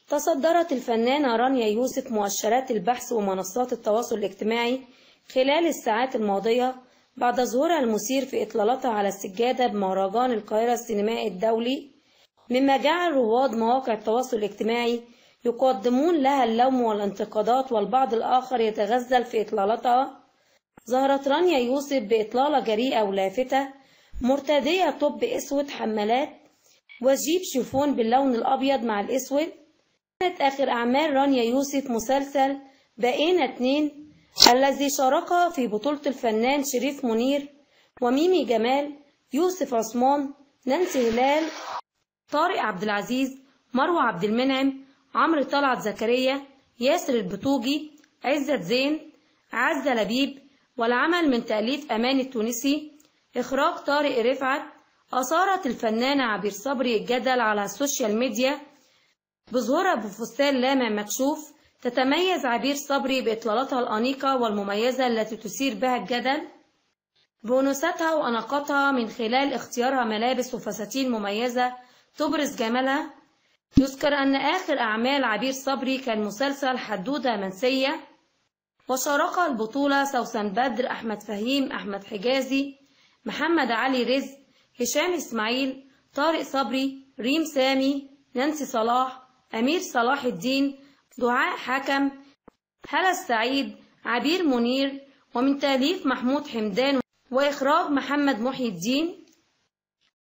تصدرت الفنانة رانيا يوسف مؤشرات البحث ومنصات التواصل الاجتماعي خلال الساعات الماضية بعد ظهورها المثير في إطلالتها على السجادة بمهرجان القاهرة السينمائي الدولي، مما جعل رواد مواقع التواصل الاجتماعي يقدمون لها اللوم والانتقادات، والبعض الآخر يتغزل في إطلالتها. ظهرت رانيا يوسف بإطلالة جريئة ولافتة مرتدية طب أسود حمالات وجيب شيفون باللون الأبيض مع الأسود. كانت آخر أعمال رانيا يوسف مسلسل بقينا اتنين الذي شارك في بطولة الفنان شريف منير وميمي جمال، يوسف عثمان، نانسي هلال، طارق عبد العزيز، مروة عبد المنعم، عمرو طلعت زكريا، ياسر البتوجي، عزت زين، عزة لبيب، والعمل من تأليف أمان التونسي، إخراج طارق رفعت. أثارت الفنانة عبير صبري الجدل على السوشيال ميديا بظهورها بفستان لامع مكشوف. تتميز عبير صبري بإطلالتها الأنيقة والمميزة التي تثير بها الجدل بأنوثتها وأناقتها من خلال اختيارها ملابس وفساتين مميزة تبرز جمالها. يذكر أن آخر أعمال عبير صبري كان مسلسل حدودة منسية، وشارك البطولة سوسن بدر، أحمد فهيم، أحمد حجازي، محمد علي رزق، هشام إسماعيل، طارق صبري، ريم سامي، نانسي صلاح، أمير صلاح الدين، دعاء حكم، هلا السعيد، عبير منير، ومن تأليف محمود حمدان وإخراج محمد محي الدين.